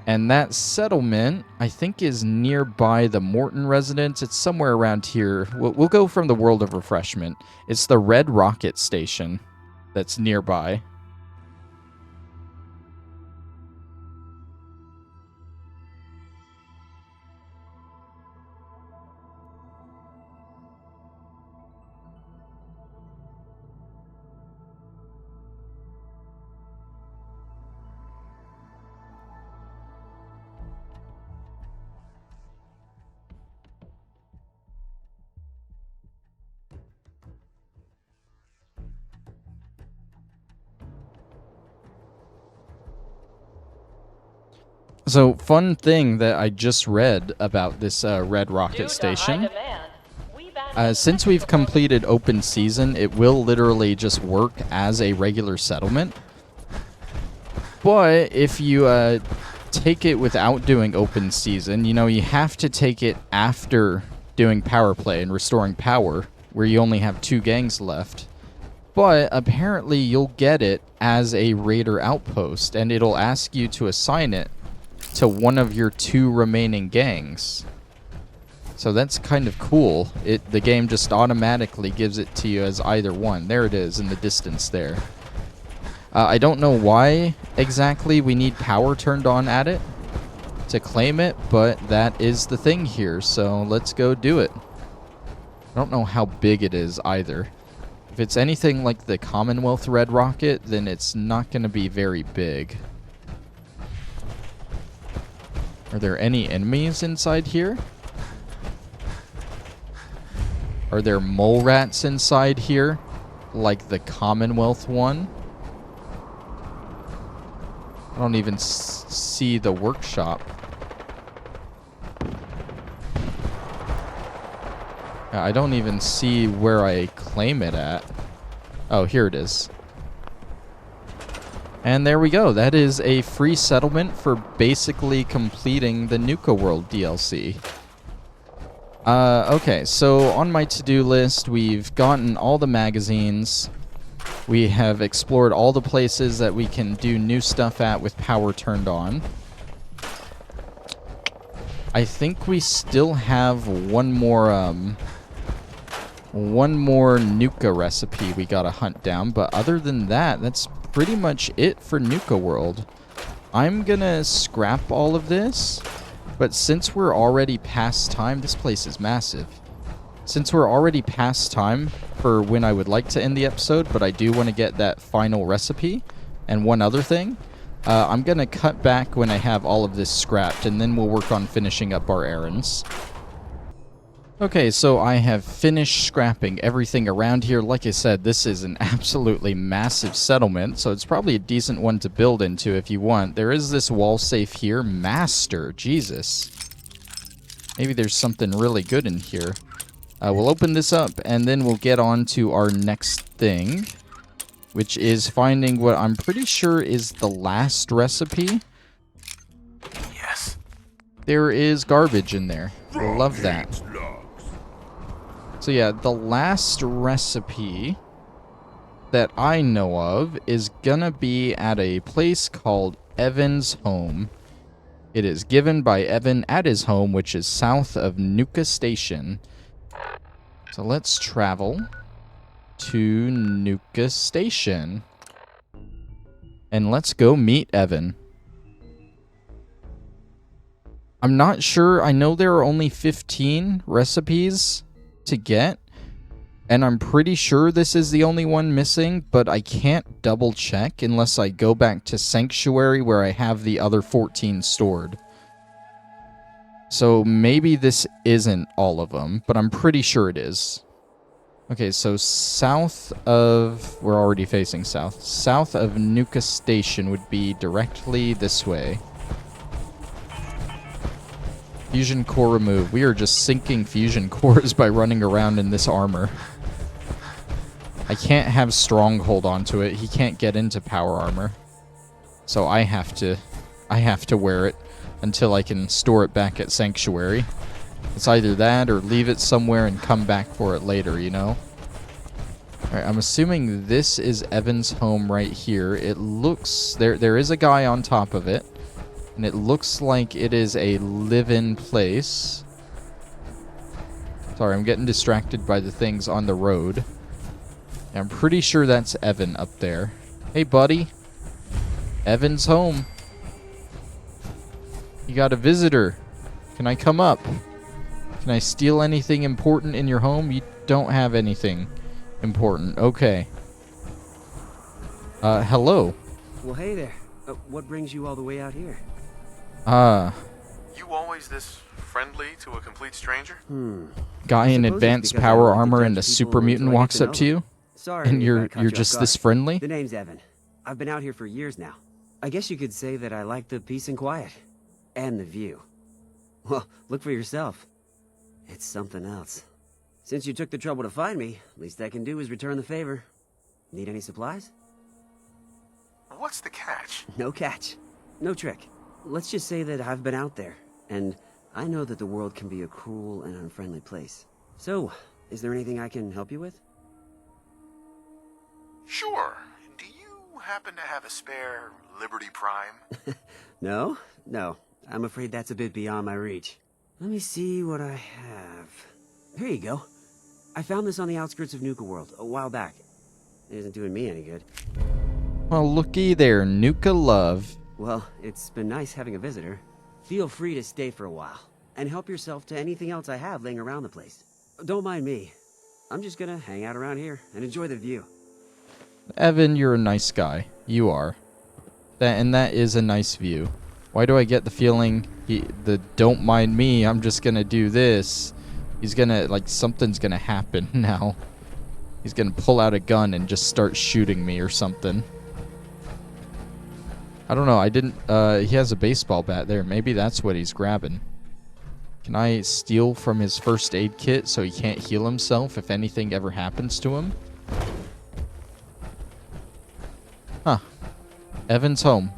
And that settlement, I think, is nearby the Morton residence. It's somewhere around here. We'll go from the World of Refreshment. It's the Red Rocket Station that's nearby. So, fun thing that I just read about this Red Rocket Station. Since we've completed open season, it will literally just work as a regular settlement. But if you take it without doing open season, you know, you have to take it after doing power play and restoring power, where you only have 2 gangs left. But apparently you'll get it as a raider outpost, and it'll ask you to assign it to one of your 2 remaining gangs. So that's kind of cool. The game just automatically gives it to you as either one. There it is in the distance there. I don't know why exactly we need power turned on at it to claim it, but that is the thing here, so let's go do it. I don't know how big it is either. If it's anything like the Commonwealth Red Rocket, then it's not going to be very big. Are there any enemies inside here? Are there mole rats inside here? Like the Commonwealth one? I don't even see the workshop. I don't even see where I claim it at. Oh, here it is. And there we go. That is a free settlement for basically completing the Nuka World DLC. Okay, so on my to-do list, we've gotten all the magazines. We have explored all the places that we can do new stuff at with power turned on. I think we still have one more Nuka recipe we gotta hunt down, but other than that, that's pretty much it for Nuka World. I'm gonna scrap all of this, but since we're already past time, this place is massive. Since we're already past time for when I would like to end the episode, but I do want to get that final recipe and one other thing, I'm going to cut back when I have all of this scrapped, and then we'll work on finishing up our errands. Okay, so I have finished scrapping everything around here. Like I said, this is an absolutely massive settlement, so it's probably a decent one to build into if you want. There is this wall safe here. Master, Jesus. Maybe there's something really good in here. We'll open this up, and then we'll get on to our next thing, which is finding what I'm pretty sure is the last recipe. Yes. There is garbage in there. Love that. So yeah, the last recipe that I know of is gonna be at a place called Evan's Home. It is given by Evan at his home, which is south of Nuka Station. So let's travel to Nuka Station. And let's go meet Evan. I'm not sure. I know there are only 15 recipes to get, and I'm pretty sure this is the only one missing, but I can't double check unless I go back to Sanctuary where I have the other 14 stored. So maybe this isn't all of them, but I'm pretty sure it is. Okay, so south of... We're already facing south. South of Nuka Station would be directly this way. Fusion core removed. We are just sinking fusion cores by running around in this armor. I can't have Stronghold onto it. He can't get into power armor. So I have to wear it until I can store it back at Sanctuary. It's either that or leave it somewhere and come back for it later, you know? Alright, I'm assuming this is Evan's home right here. It looks... There is a guy on top of it. And it looks like it is a live-in place. Sorry, I'm getting distracted by the things on the road. I'm pretty sure that's Evan up there. Hey, buddy. Evan's home. You got a visitor. Can I come up? Can I steal anything important in your home? You don't have anything important. Okay. Hello. Well, hey there. What brings you all the way out here? You always this friendly to a complete stranger? Guy in suppose it's advanced because I power like to armor judge and a people super until mutant I get walks to up know to them. you? Sorry, And if I you're caught you just off this guard. friendly? The name's Evan. I've been out here for years now. I guess you could say that I like the peace and quiet. And the view. Well, look for yourself. It's something else. Since you took the trouble to find me, least I can do is return the favor. Need any supplies? What's the catch? No catch. No trick. Let's just say that I've been out there, and I know that the world can be a cruel and unfriendly place. So, is there anything I can help you with? Sure. Do you happen to have a spare Liberty Prime? No? No. I'm afraid that's a bit beyond my reach. Let me see what I have. Here you go. I found this on the outskirts of Nuka World a while back. It isn't doing me any good. Well, looky there, Nuka Love. Well, it's been nice having a visitor. Feel free to stay for a while, and help yourself to anything else I have laying around the place. Don't mind me. I'm just gonna hang out around here and enjoy the view. Evan, you're a nice guy. You are. That is a nice view. Why do I get the feeling don't mind me, I'm just gonna do this. He's gonna, like, something's gonna happen now. He's gonna pull out a gun and just start shooting me or something. I don't know, he has a baseball bat there. Maybe that's what he's grabbing. Can I steal from his first aid kit so he can't heal himself if anything ever happens to him? Huh. Evan's home.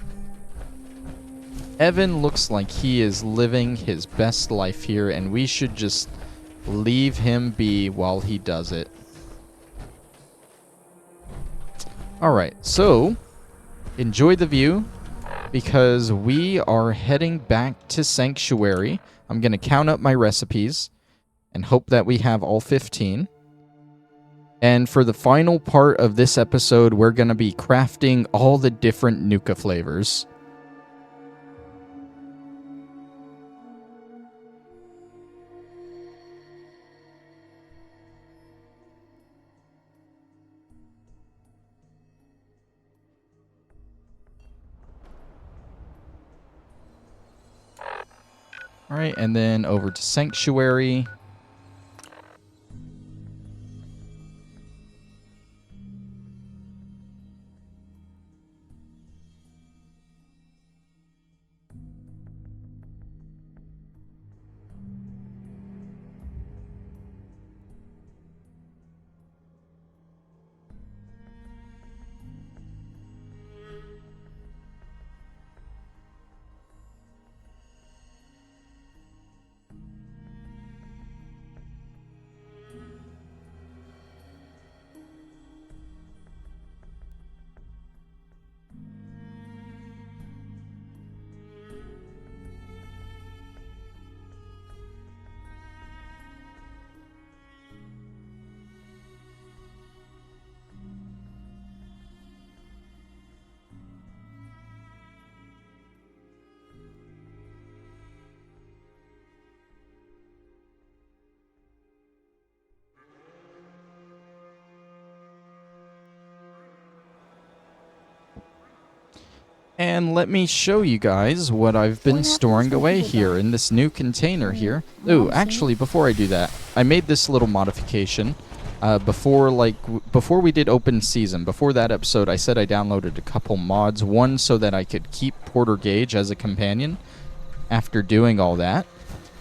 Evan looks like he is living his best life here, and we should just leave him be while he does it. Alright, so enjoy the view, because we are heading back to Sanctuary. I'm going to count up my recipes and hope that we have all 15. And for the final part of this episode, we're going to be crafting all the different Nuka flavors. Alright, and then over to Sanctuary. And let me show you guys what I've been storing away here in this new container here. Ooh, actually, before I do that, I made this little modification. before we did open season, before that episode, I said I downloaded a couple mods. One so that I could keep Porter Gage as a companion after doing all that.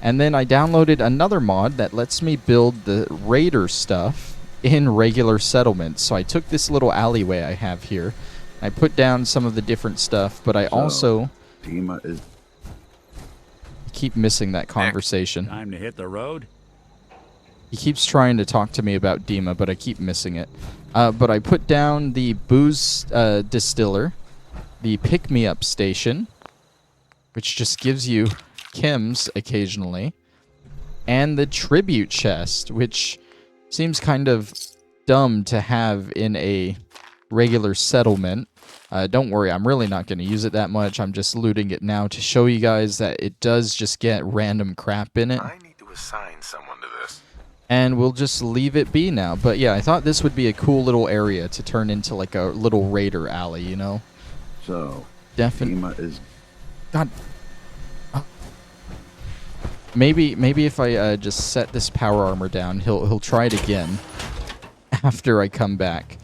And then I downloaded another mod that lets me build the raider stuff in regular settlements. So I took this little alleyway I have here. I put down some of the different stuff, but I also keep missing that conversation. Time to hit the road. He keeps trying to talk to me about Dima, but I keep missing it. But I put down the booze distiller, the pick-me-up station, which just gives you chems occasionally, and the tribute chest, which seems kind of dumb to have in a regular settlement. Don't worry, I'm really not going to use it that much. I'm just looting it now to show you guys that it does just get random crap in it. I need to assign someone to this. And we'll just leave it be now. But yeah, I thought this would be a cool little area to turn into like a little raider alley, you know? So, Definitely. is... God. Maybe if I just set this power armor down, he'll try it again after I come back.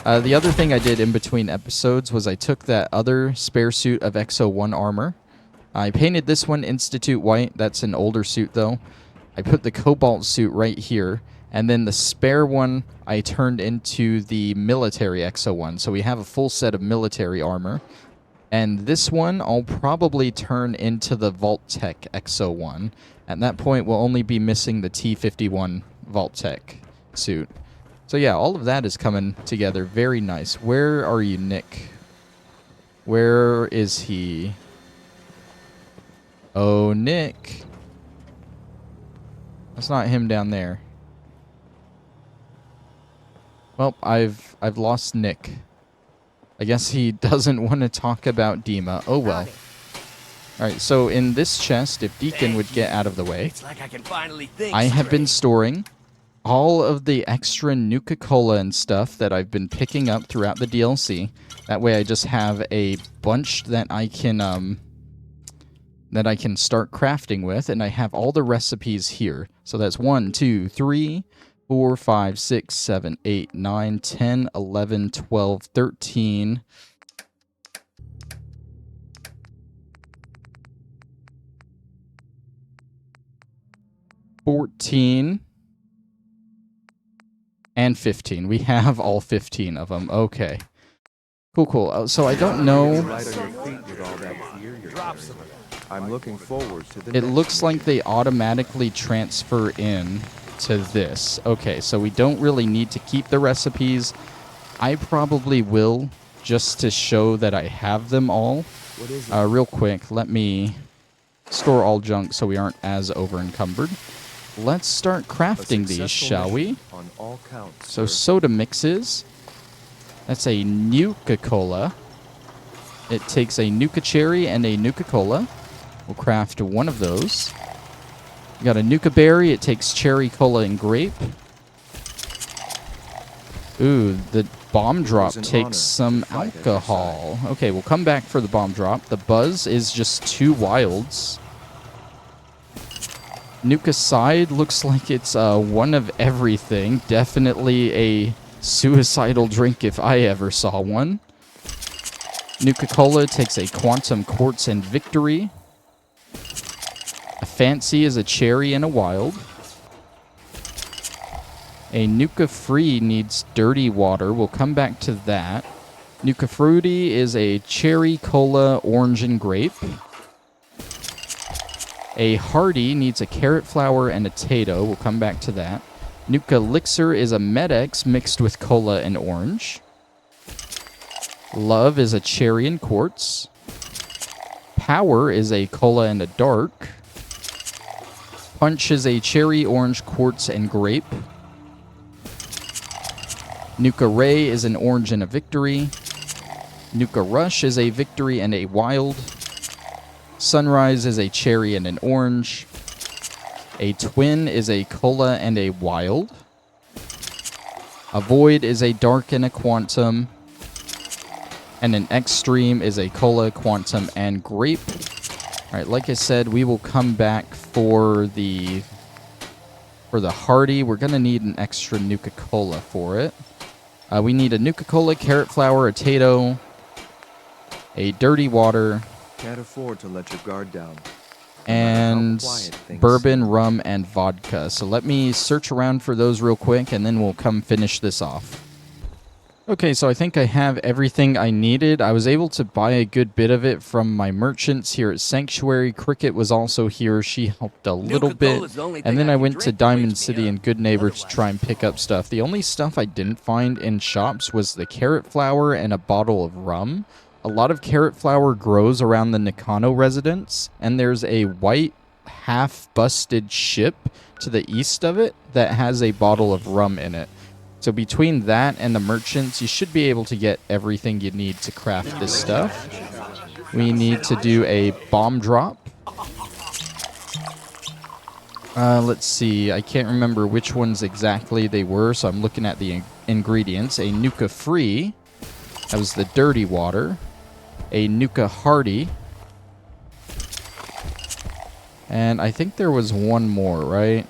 The other thing I did in between episodes was I took that other spare suit of XO1 armor. I painted this one Institute White. That's an older suit, though. I put the Cobalt suit right here. And then the spare one I turned into the military XO1. So we have a full set of military armor. And this one I'll probably turn into the Vault-Tec XO1. At that point, we'll only be missing the T-51 Vault-Tec suit. So yeah, all of that is coming together. Very nice. Where are you, Nick? Where is he? Oh, Nick. That's not him down there. Well, I've lost Nick. I guess he doesn't want to talk about Dima. Oh well. Alright, so in this chest, if Deacon would get out of the way, It's like I can finally think I have been storing all of the extra Nuka Cola and stuff that I've been picking up throughout the DLC. That way I just have a bunch that I can start crafting with, and I have all the recipes here. So that's 1, 2, 3, 4, 5, 6, 7, 8, 9, 10, 11, 12, 13... 14 and 15. We have all 15 of them. Okay. Cool. So I don't know. I'm looking forward to the It looks like they automatically transfer in to this. Okay, so we don't really need to keep the recipes. I probably will, just to show that I have them all. Real quick, let me store all junk so we aren't as over-encumbered. Let's start crafting these, shall we? On all counts, so soda mixes. That's a Nuka Cola. It takes a Nuka Cherry and a Nuka Cola. We'll craft one of those. We got a Nuka Berry. It takes Cherry Cola and Grape. Ooh, the Bomb Drop takes some alcohol. Okay, we'll come back for the Bomb Drop. The Buzz is just 2 wilds. Nuka Side looks like it's one of everything. Definitely a suicidal drink if I ever saw one. Nuka Cola takes a Quantum Quartz and Victory. A Fancy is a Cherry and a Wild. A Nuka Free needs Dirty Water. We'll come back to that. Nuka Fruity is a Cherry, Cola, Orange, and Grape. A Hearty needs a Carrot Flower and a Tato. We'll come back to that. Nuka Elixir is a Med-X mixed with Cola and Orange. Love is a Cherry and Quartz. Power is a Cola and a Dark. Punch is a Cherry, Orange, Quartz, and Grape. Nuka Ray is an Orange and a Victory. Nuka Rush is a Victory and a Wild. Sunrise is a Cherry and an Orange. A Twin is a Cola and a Wild. A Void is a Dark and a Quantum. And an Extreme is a Cola, Quantum, and Grape. Alright, like I said, we will come back for the For the Hardy, we're going to need an extra Nuka-Cola for it. We need a Nuka-Cola, carrot flour, a Tato, a dirty water, Can't afford to let your guard down. and quiet things bourbon, seem. rum, and vodka. So let me search around for those real quick, and then we'll come finish this off. Okay, so I think I have everything I needed. I was able to buy a good bit of it from my merchants here at Sanctuary. Cricket was also here. She helped a little bit. And then I went to Diamond City and Good Neighbor to try and pick up stuff. The only stuff I didn't find in shops was the carrot flour and a bottle of rum. A lot of carrot flour grows around the Nakano residence, and there's a white half-busted ship to the east of it that has a bottle of rum in it. So between that and the merchants, you should be able to get everything you need to craft this stuff. We need to do a bomb drop. Let's see. I can't remember which ones exactly they were, so I'm looking at the ingredients. A Nuka Free. That was the dirty water. A Nuka Hardy. And I think there was one more, right?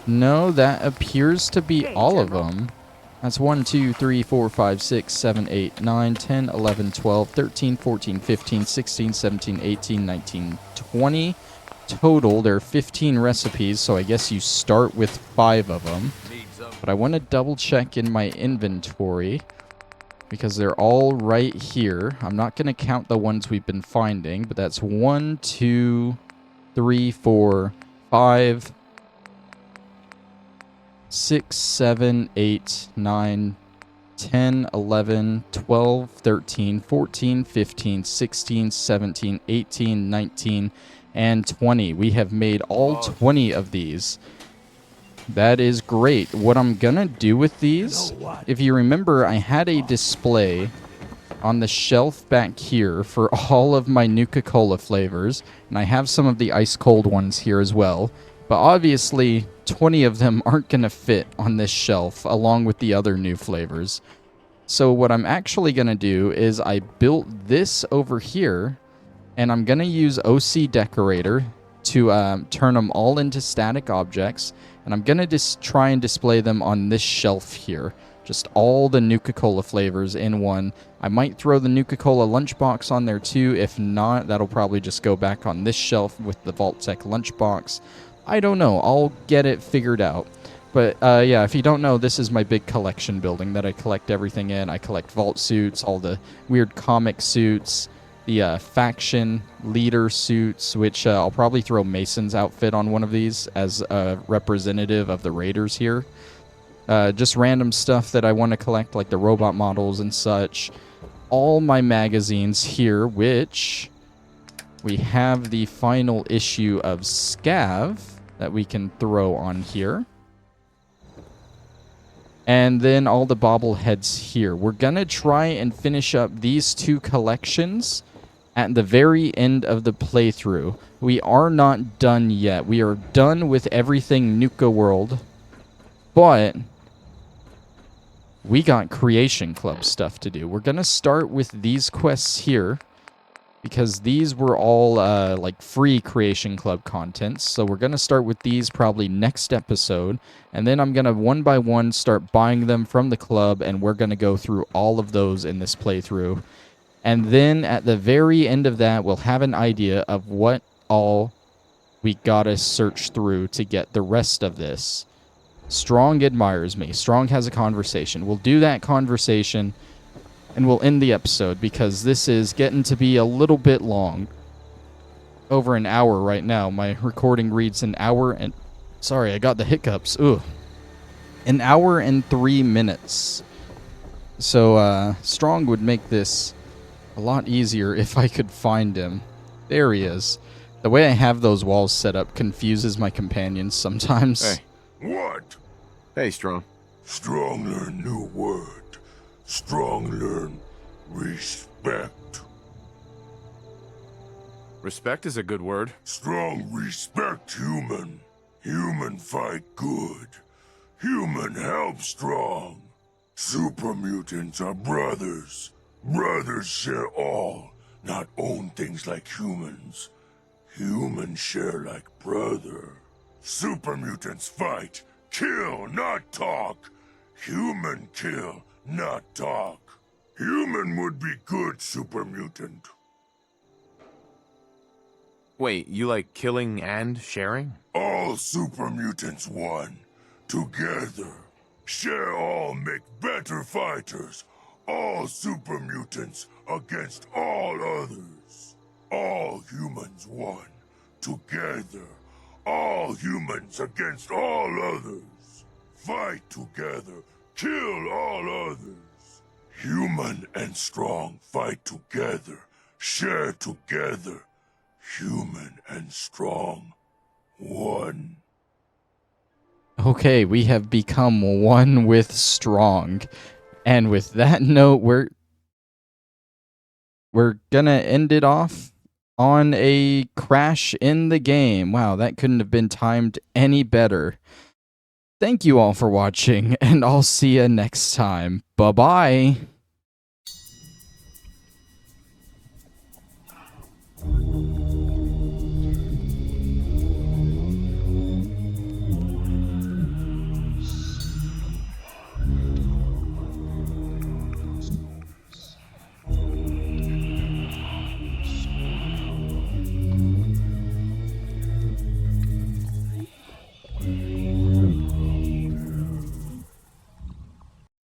No, that appears to be all of them. That's 1, 2, 3, 4, 5, 6, 7, 8, 9, 10, 11, 12, 13, 14, 15, 16, 17, 18, 19, 20. Total, there are 15 recipes, so I guess you start with 5 of them. But I want to double check in my inventory because they're all right here. I'm not going to count the ones we've been finding, but that's 1, 2, 3, 4, 5, 6, 7, 8, 9, 10, 11, 12, 13, 14, 15, 16, 17, 18, 19, and 20. We have made all 20 of these. That is great. What I'm gonna do with these, if you remember, I had a display on the shelf back here for all of my Nuka-Cola flavors, and I have some of the ice-cold ones here as well. But obviously, 20 of them aren't going to fit on this shelf along with the other new flavors. So what I'm actually going to do is I built this over here, and I'm going to use OC Decorator to turn them all into static objects, and I'm going to just try and display them on this shelf here. Just all the Nuka-Cola flavors in one. I might throw the Nuka-Cola lunchbox on there too. If not, that'll probably just go back on this shelf with the Vault-Tec lunchbox. I don't know. I'll get it figured out. But yeah, if you don't know, this is my big collection building that I collect everything in. I collect vault suits, all the weird comic suits, the faction leader suits, which I'll probably throw Mason's outfit on one of these as a representative of the Raiders here. Just random stuff that I want to collect, like the robot models and such. All my magazines here, which we have the final issue of Scav that we can throw on here. And then all the bobbleheads here. We're going to try and finish up these 2 collections at the very end of the playthrough. We are not done yet. We are done with everything Nuka World. But we got Creation Club stuff to do. We're going to start with these quests here, because these were all like free Creation Club contents. So we're going to start with these probably next episode. And then I'm going to one by one start buying them from the club. And we're going to go through all of those in this playthrough. And then at the very end of that, we'll have an idea of what all we got to search through to get the rest of this. Strong admires me. Strong has a conversation. We'll do that conversation. And we'll end the episode because this is getting to be a little bit long. Over an hour right now. My recording reads an hour and... Sorry, I got the hiccups. Ooh. An hour and 3 minutes. So, Strong would make this a lot easier if I could find him. There he is. The way I have those walls set up confuses my companions sometimes. Hey. What? Hey, Strong. Strong learn new word. Strong learn respect. Respect is a good word. Strong respect human. Human fight good. Human help strong. Super mutants are brothers. Brothers share all, not own things like humans. Humans share like brother. Super mutants fight. Kill, not talk. Human kill, not talk. Human would be good super mutant. Wait, you like killing and sharing? All super mutants one. Together. Share all make better fighters. All super mutants against all others. All humans one. Together. All humans against all others. Fight together. Kill all others. Human and strong fight together. Share together. Human and strong. One. Okay, we have become one with Strong. And with that note, we're gonna end it off on a crash in the game. Wow, that couldn't have been timed any better. Thank you all for watching, and I'll see you next time. Bye-bye.